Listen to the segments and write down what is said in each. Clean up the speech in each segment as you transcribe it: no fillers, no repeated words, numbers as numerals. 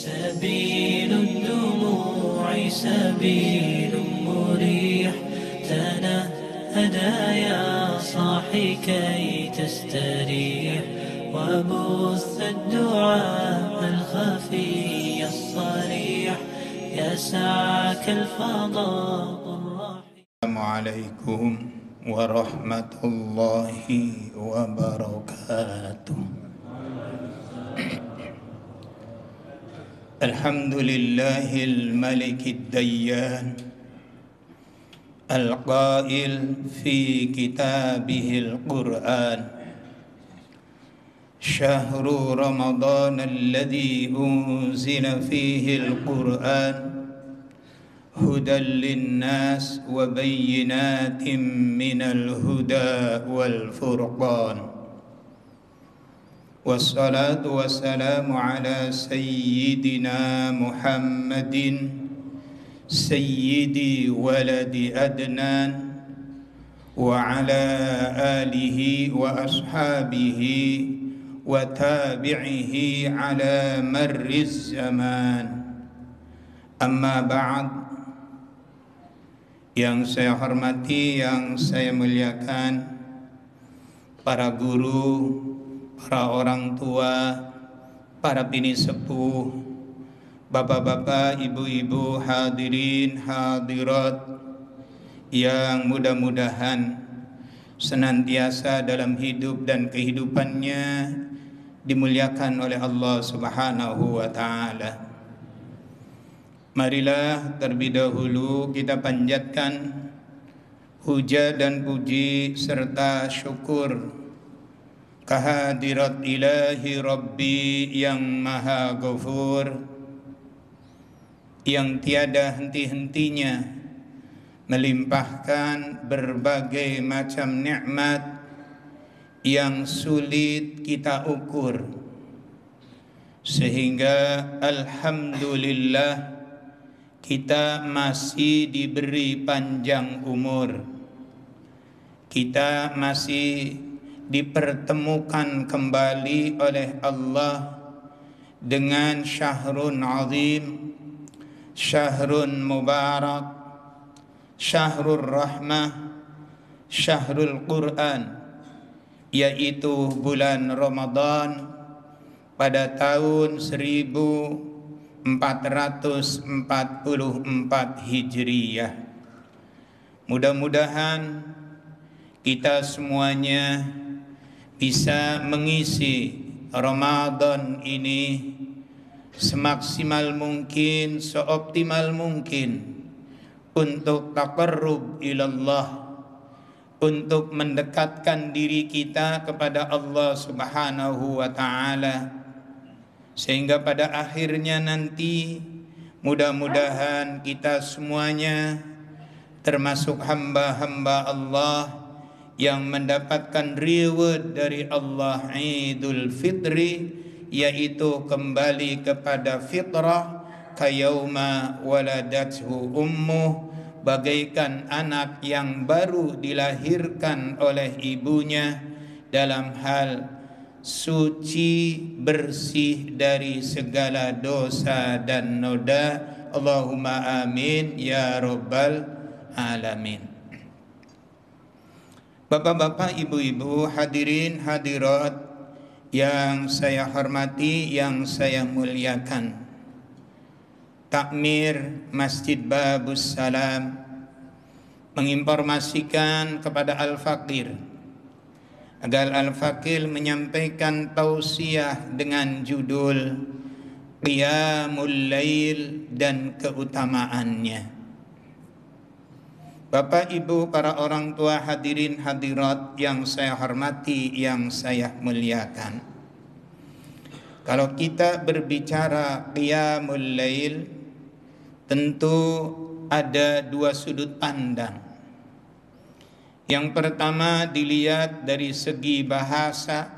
سبيل الدموع سبيل مريح تنهدى يا صاحي كي تستريح وبث الدعاء الخفي الصريح يسعك الفضاء الرحيم. السلام عليكم ورحمة الله وبركاته. الحمد لله الملك الديان القائل في كتابه القرآن: شهر رمضان الذي أنزل فيه القرآن هدى للناس وبينات من الهدى والفرقان، والصلاة والسلام على سيدنا محمد سيد ولد أدنان وعلى آله وأصحابه وتابعه على مر الزمان. Amma ba'd. Yang saya hormati, yang saya muliakan para guru, para orang tua, para bini sepuh, bapak-bapak, ibu-ibu, hadirin, hadirat yang mudah-mudahan senantiasa dalam hidup dan kehidupannya dimuliakan oleh Allah Subhanahu wa ta'ala. Marilah terlebih dahulu kita panjatkan puja dan puji serta syukur kehadirat ilahi Rabbi yang maha ghafur, yang tiada henti-hentinya melimpahkan berbagai macam nikmat yang sulit kita ukur, sehingga alhamdulillah kita masih diberi panjang umur, kita masih dipertemukan kembali oleh Allah dengan syahrun azim, syahrun mubarak, syahrul rahmah, syahrul Quran, yaitu bulan Ramadan pada tahun 1444 Hijriyah. Mudah-mudahan kita semuanya bisa mengisi Ramadan ini semaksimal mungkin, seoptimal mungkin untuk taqarrub ilallah, untuk mendekatkan diri kita kepada Allah Subhanahu wa ta'ala, sehingga pada akhirnya nanti mudah-mudahan kita semuanya termasuk hamba-hamba Allah yang mendapatkan reward dari Allah Idul Fitri, yaitu kembali kepada fitrah kayauma waladathu ummuh, bagaikan anak yang baru dilahirkan oleh ibunya dalam hal suci, bersih dari segala dosa dan noda. Allahumma amin ya rabbal alamin. Bapak-bapak, ibu-ibu, hadirin hadirat yang saya hormati, yang saya muliakan, Takmir Masjid Babus Salam menginformasikan kepada Al-Faqir agar Al-Faqir menyampaikan tausiah dengan judul Qiyamul Lail dan keutamaannya. Bapak, Ibu, para orang tua, hadirin hadirat yang saya hormati, yang saya muliakan, kalau kita berbicara Qiyamul Lail, tentu ada dua sudut pandang. Yang pertama dilihat dari segi bahasa.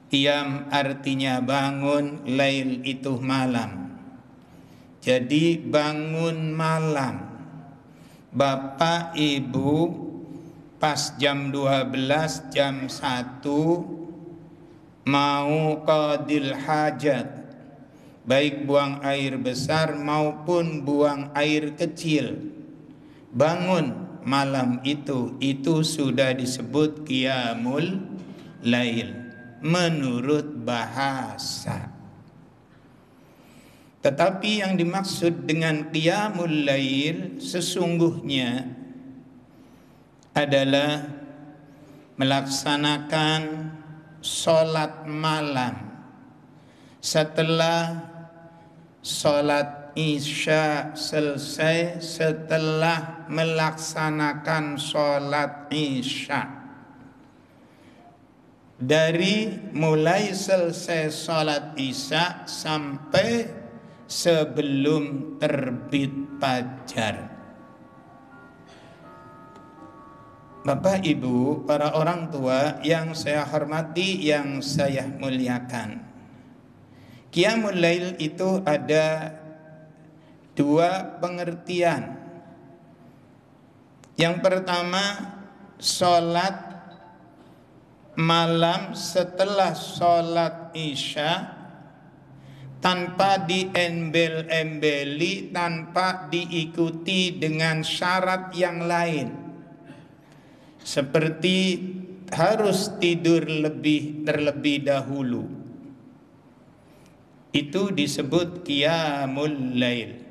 Qiyam artinya bangun, lail itu malam. Jadi bangun malam. Bapak Ibu pas jam 12, jam 1 mau qadil hajat, baik buang air besar maupun buang air kecil, bangun malam itu sudah disebut qiyamul lail menurut bahasa. Tetapi yang dimaksud dengan qiyamul lail sesungguhnya adalah melaksanakan sholat malam setelah sholat isya selesai, setelah melaksanakan sholat isya. Dari mulai selesai sholat isya sampai sebelum terbit fajar. Bapak Ibu, para orang tua yang saya hormati, yang saya muliakan, qiyamul lail itu ada dua pengertian. Yang pertama, sholat malam setelah sholat isya tanpa diembel-embeli, tanpa diikuti dengan syarat yang lain, seperti harus tidur terlebih dahulu. Itu disebut qiyamul lail.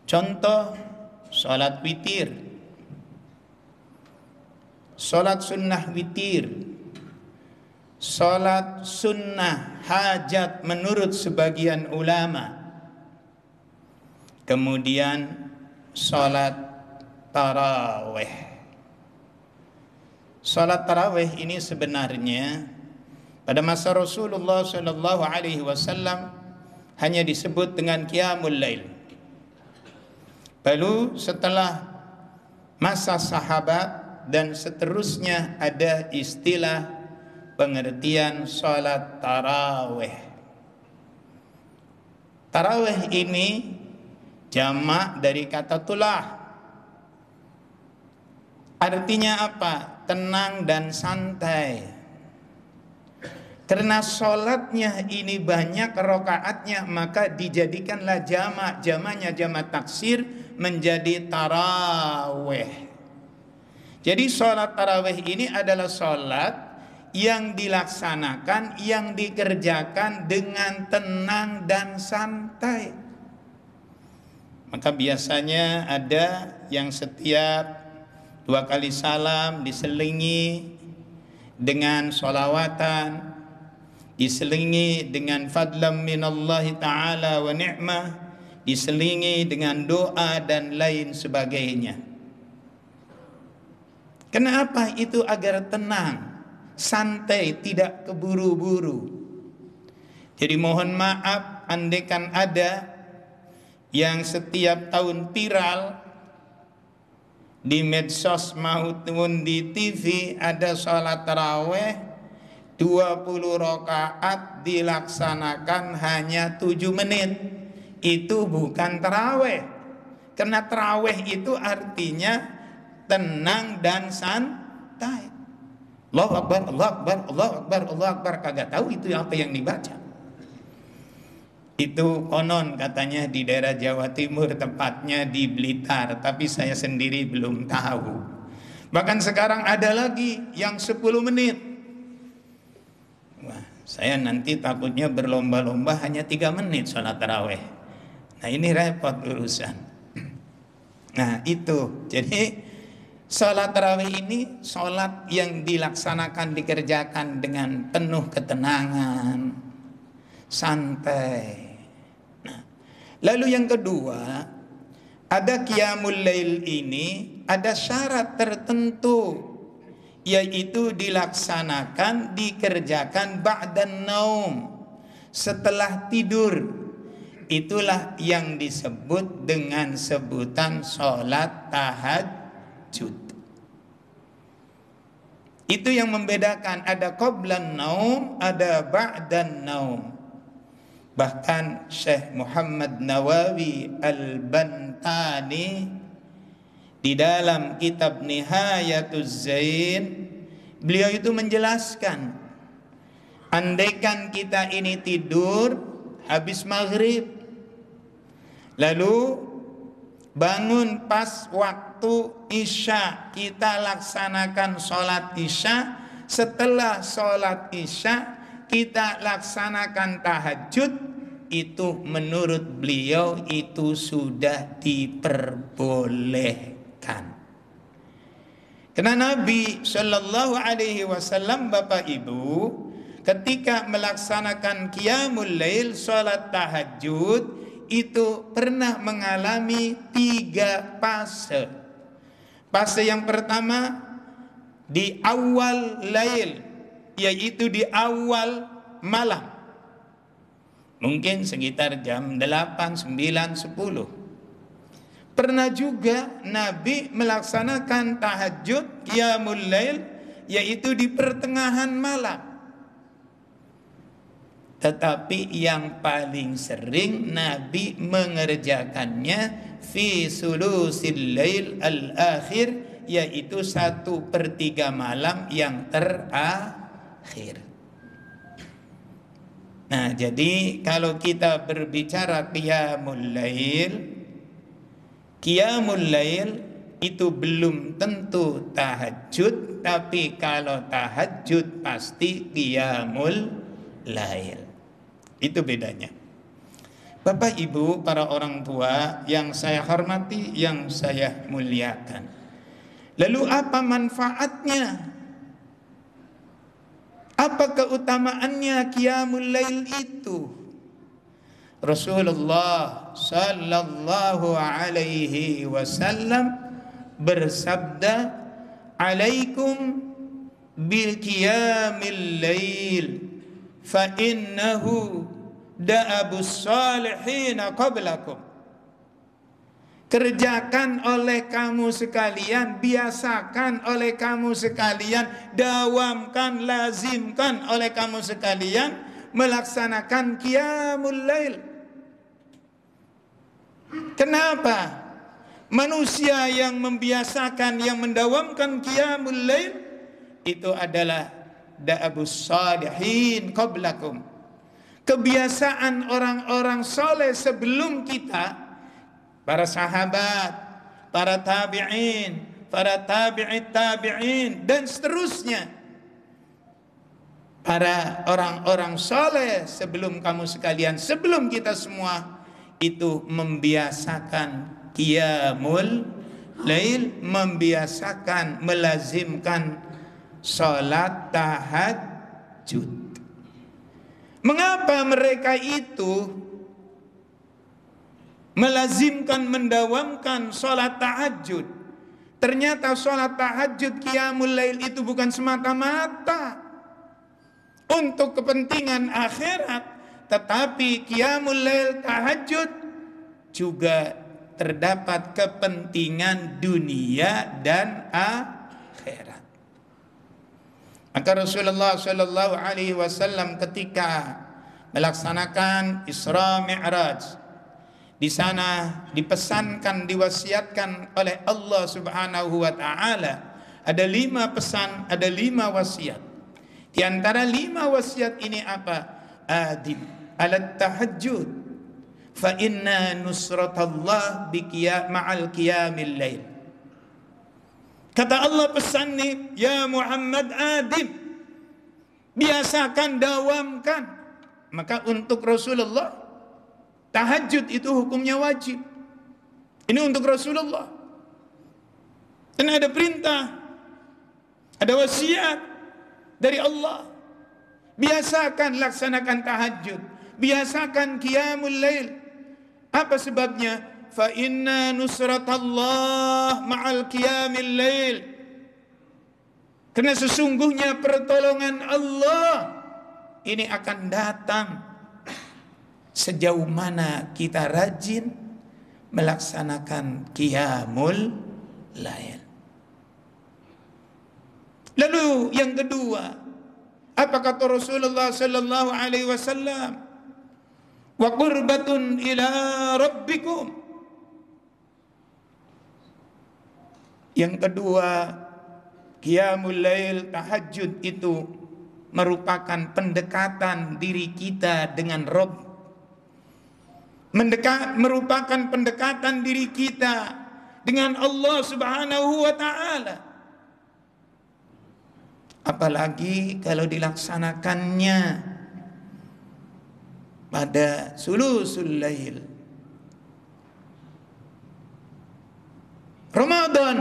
Contoh, sholat witir, sholat sunnah witir, sholat sunnah hajat menurut sebagian ulama, kemudian sholat tarawih. Sholat tarawih ini sebenarnya pada masa Rasulullah SAW hanya disebut dengan qiyamul lail. Lalu setelah masa sahabat dan seterusnya ada istilah pengertian sholat tarawih. Tarawih ini jamak dari kata tulah. Artinya apa? Tenang dan santai. Karena sholatnya ini banyak rakaatnya, maka dijadikanlah jamak. Jamaknya jamak taksir menjadi tarawih. Jadi sholat tarawih ini adalah sholat yang dilaksanakan, yang dikerjakan dengan tenang dan santai. Maka biasanya ada yang setiap 2 kali salam diselingi dengan sholawatan, diselingi dengan fadlam minallahi ta'ala wa ni'mah, diselingi dengan doa dan lain sebagainya. Kenapa itu? Agar tenang, santai, tidak keburu-buru. Jadi mohon maaf andaikan ada yang setiap tahun viral di medsos maupun di TV, ada sholat taraweh 20 rakaat dilaksanakan hanya 7 menit. Itu bukan taraweh. Karena taraweh itu artinya tenang dan santai. Allahu Akbar, Allahu Akbar, Allahu Akbar, Allahu Akbar. Kagak tahu itu apa yang dibaca. Itu konon katanya di daerah Jawa Timur, tepatnya di Blitar, tapi saya sendiri belum tahu. Bahkan sekarang ada lagi yang 10 menit. Wah, saya nanti takutnya berlomba-lomba hanya 3 menit sholat taraweh. Nah ini repot urusan. Nah itu, jadi sholat tarawih ini sholat yang dilaksanakan, dikerjakan dengan penuh ketenangan, santai. Nah, lalu yang kedua, ada qiyamul lail ini ada syarat tertentu, yaitu dilaksanakan, dikerjakan ba'dan naum, setelah tidur. Itulah yang disebut dengan sebutan sholat tahajud. Itu yang membedakan, ada qablan naum, ada ba'dan naum. Bahkan Syekh Muhammad Nawawi Al-Bantani di dalam kitab Nihayatuz Zain, beliau itu menjelaskan, andaikan kita ini tidur habis maghrib. Lalu bangun pas waktu isya, kita laksanakan sholat isya. Setelah sholat isya kita laksanakan tahajud. Itu menurut beliau itu sudah diperbolehkan. Karena Nabi Shallallahu Alaihi Wasallam, Bapak Ibu, ketika melaksanakan qiyamul lail, sholat tahajud, itu pernah mengalami 3 fase. Fase yang pertama di awal lail, yaitu di awal malam. Mungkin sekitar jam 8, 9, 10. Pernah juga Nabi melaksanakan tahajud qiyamul lail, yaitu di pertengahan malam. Tetapi yang paling sering Nabi mengerjakannya fi sulusil lail al-akhir, yaitu 1/3 malam yang terakhir. Nah, jadi kalau kita berbicara qiyamul lail itu belum tentu tahajud, tapi kalau tahajud pasti qiyamul lail. Itu bedanya. Bapak Ibu, para orang tua yang saya hormati, yang saya muliakan. Lalu apa manfaatnya? Apa keutamaannya qiyamul lail itu? Rasulullah sallallahu alaihi wasallam bersabda, "Alaikum bil qiyamil lail fa innahu da'abus salihin qablakum." Kerjakan oleh kamu sekalian, biasakan oleh kamu sekalian, dawamkan, lazimkan oleh kamu sekalian melaksanakan qiyamul lail. Kenapa? Manusia yang membiasakan, yang mendawamkan qiyamul lail itu adalah da'abus salihin qablakum. Kebiasaan orang-orang soleh sebelum kita, para sahabat, para tabi'in, para tabi'it tabi'in, dan seterusnya. Para orang-orang soleh sebelum kamu sekalian, sebelum kita semua, itu membiasakan qiyamul lail, membiasakan, melazimkan sholat tahajud. Mengapa mereka itu melazimkan, mendawamkan sholat tahajud? Ternyata sholat tahajud qiyamul lail itu bukan semata-mata untuk kepentingan akhirat, tetapi qiyamul lail tahajud juga terdapat kepentingan dunia dan akhirat. Maka Rasulullah Shallallahu Alaihi Wasallam ketika melaksanakan Isra Mi'raj, di sana dipesankan, diwasiatkan oleh Allah Subhanahu wa Ta'ala. Ada 5 pesan, ada 5 wasiat. Di antara 5 wasiat ini apa? Adim alat tahajjud, fa inna nusratallah ma'al qiyamil lail. Kata Allah pesan nih, ya Muhammad, adim, biasakan, dawamkan. Maka untuk Rasulullah tahajud itu hukumnya wajib. Ini untuk Rasulullah. Dan ada perintah, ada wasiat dari Allah. Biasakan laksanakan tahajud, biasakan qiyamul lail. Apa sebabnya? Fa inna nusratallah ma'al qiyamil lail. Karena sesungguhnya pertolongan Allah ini akan datang sejauh mana kita rajin melaksanakan qiyamul lail. Lalu yang kedua, apa kata Rasulullah sallallahu alaihi wasallam? Wa qurbatun ila rabbikum. Yang kedua, qiyamul lail, tahajud itu merupakan pendekatan diri kita dengan Rabb merupakan pendekatan diri kita dengan Allah Subhanahu wa ta'ala. Apalagi kalau dilaksanakannya pada sulusul lail Ramadan,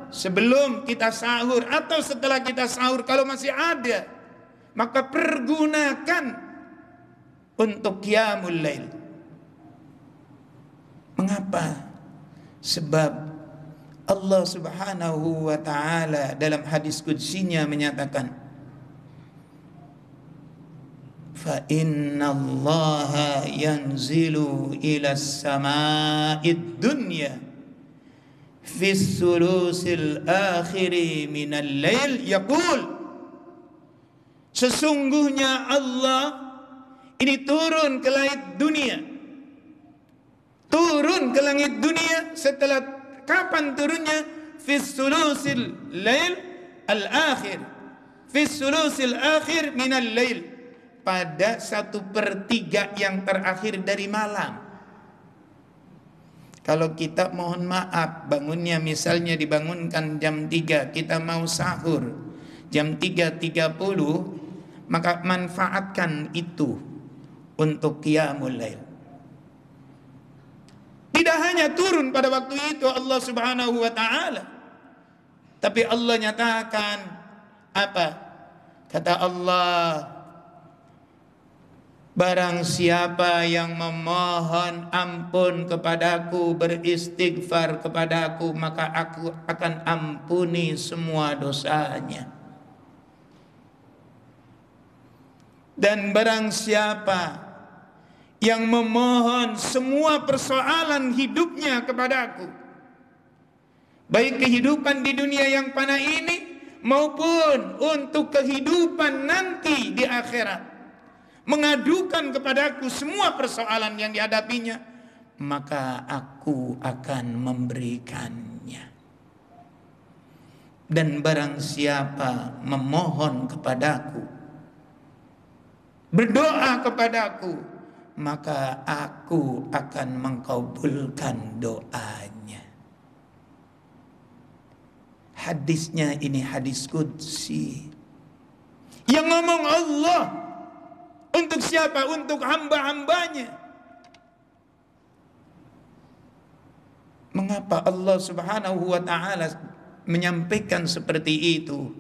sebelum kita sahur atau setelah kita sahur, kalau masih ada, maka pergunakan untuk qiyamul lail. Mengapa? Sebab Allah Subhanahu wa ta'ala dalam hadis qudsinya menyatakan, fa inna allaha yanzilu ila sama'id dunya fi sulusil akhiri minal lail yaqul, sesungguhnya Allah ini turun ke langit dunia. Turun ke langit dunia setelah kapan turunnya? Fi sulusil lail al-akhir. Fi sulusil akhir minal lail, pada 1/3 yang terakhir dari malam. Kalau kita mohon maaf bangunnya misalnya dibangunkan jam 3, kita mau sahur jam 3.30, maka manfaatkan itu untuk qiyamul lail. Tidak hanya turun pada waktu itu Allah Subhanahu wa ta'ala, tapi Allah nyatakan apa? Kata Allah, barang siapa yang memohon ampun kepadaku, beristighfar kepadaku, maka aku akan ampuni semua dosanya. Dan barang siapa yang memohon semua persoalan hidupnya kepadaku, baik kehidupan di dunia yang fana ini maupun untuk kehidupan nanti di akhirat, mengadukan kepadaku semua persoalan yang dihadapinya, maka aku akan memberikannya. Dan barang siapa memohon kepadaku, berdoa kepadaku, maka aku akan mengkabulkan doanya. Hadisnya ini hadis qudsi yang ngomong Allah. Untuk siapa? Untuk hamba-hambanya. Mengapa Allah Subhanahu wa ta'ala menyampaikan seperti itu?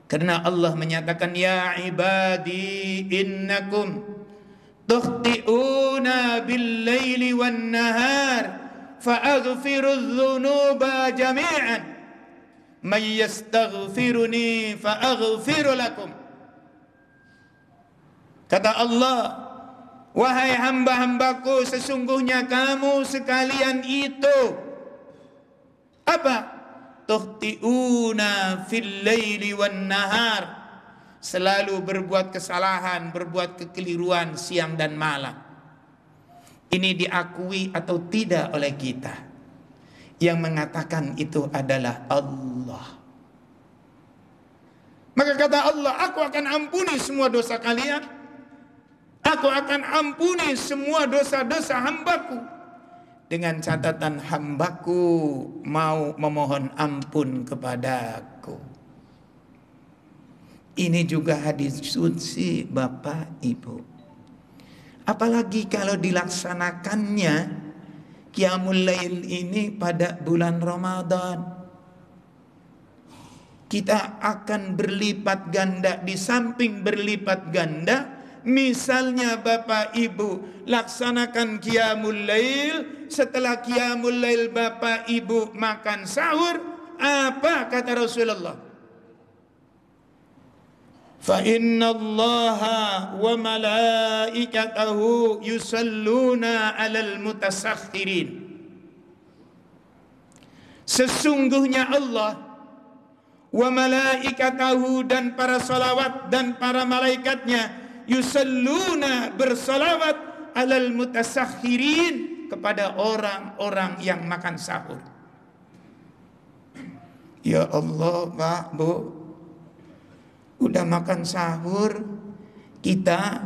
Karena Allah menyatakan, ya ibadi innakum tukhti'una bil-laili wan-nahar fa'aghfiru dzunuba jami'an man yastaghfiruni fa'aghfiru lakum. Kata Allah, wahai hamba-hambaku, sesungguhnya kamu sekalian itu apa? Tukhti'una fil-laili wan-nahar, selalu berbuat kesalahan, berbuat kekeliruan siang dan malam. Ini diakui atau tidak oleh kita? Yang mengatakan itu adalah Allah. Maka kata Allah, aku akan ampuni semua dosa kalian. Aku akan ampuni semua dosa-dosa hambaku, dengan catatan hambaku mau memohon ampun kepadaku. Ini juga hadis qudsi Bapak Ibu. Apalagi kalau dilaksanakannya qiyamul lail ini pada bulan Ramadan, kita akan berlipat ganda. Di samping berlipat ganda, misalnya Bapak Ibu laksanakan qiyamul lail, setelah qiyamul lail Bapak Ibu makan sahur, apa kata Rasulullah? Fa inna Allaha wa malaikatahu yusalluna 'alal mutasakhirin. Sesungguhnya Allah wa malaikatahu, dan para salawat dan para malaikatnya, yusalluna, bersalawat, 'alal mutasakhirin, kepada orang-orang yang makan sahur. Ya Allah, Pak, Bu, udah makan sahur, kita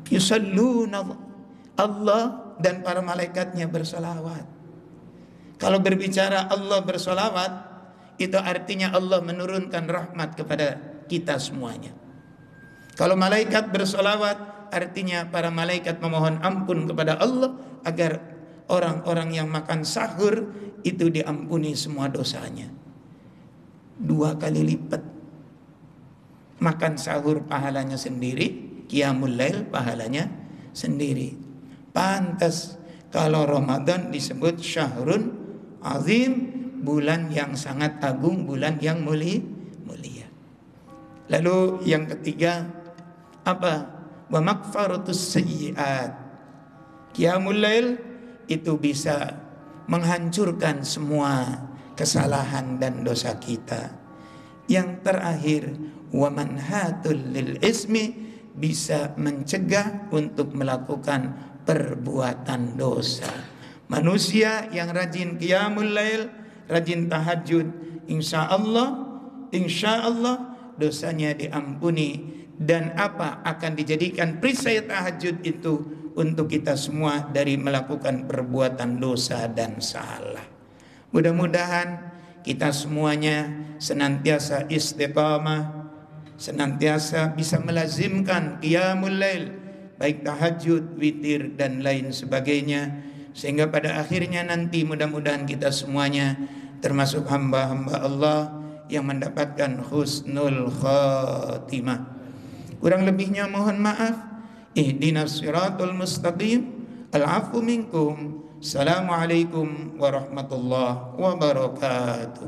yusalluna, Allah dan para malaikatnya bersolawat. Kalau berbicara Allah bersolawat, itu artinya Allah menurunkan rahmat kepada kita semuanya. Kalau malaikat bersolawat, artinya para malaikat memohon ampun kepada Allah agar orang-orang yang makan sahur itu diampuni semua dosanya. 2 kali lipat. Makan sahur pahalanya sendiri, qiyamul lail pahalanya sendiri. Pantas kalau Ramadan disebut syahrun azim, bulan yang sangat agung, bulan yang mulia. Lalu yang ketiga apa? Wa maghfaratus sayyi'at. Qiyamul lail itu bisa menghancurkan semua kesalahan dan dosa kita. Yang terakhir, wa manhatul lil ismi, bisa mencegah untuk melakukan perbuatan dosa. Manusia yang rajin qiyamul lail, rajin tahajud, insya Allah dosanya diampuni. Dan apa akan dijadikan perisai tahajud itu untuk kita semua dari melakukan perbuatan dosa dan salah. Mudah-mudahan kita semuanya senantiasa istiqamah, senantiasa bisa melazimkan qiyamul lail, baik tahajud, witir dan lain sebagainya, sehingga pada akhirnya nanti mudah-mudahan kita semuanya termasuk hamba-hamba Allah yang mendapatkan husnul khatimah. Kurang lebihnya mohon maaf. Ihdinas siratal mustaqim. Al-'afwu minkum. Assalamualaikum warahmatullahi wabarakatuh.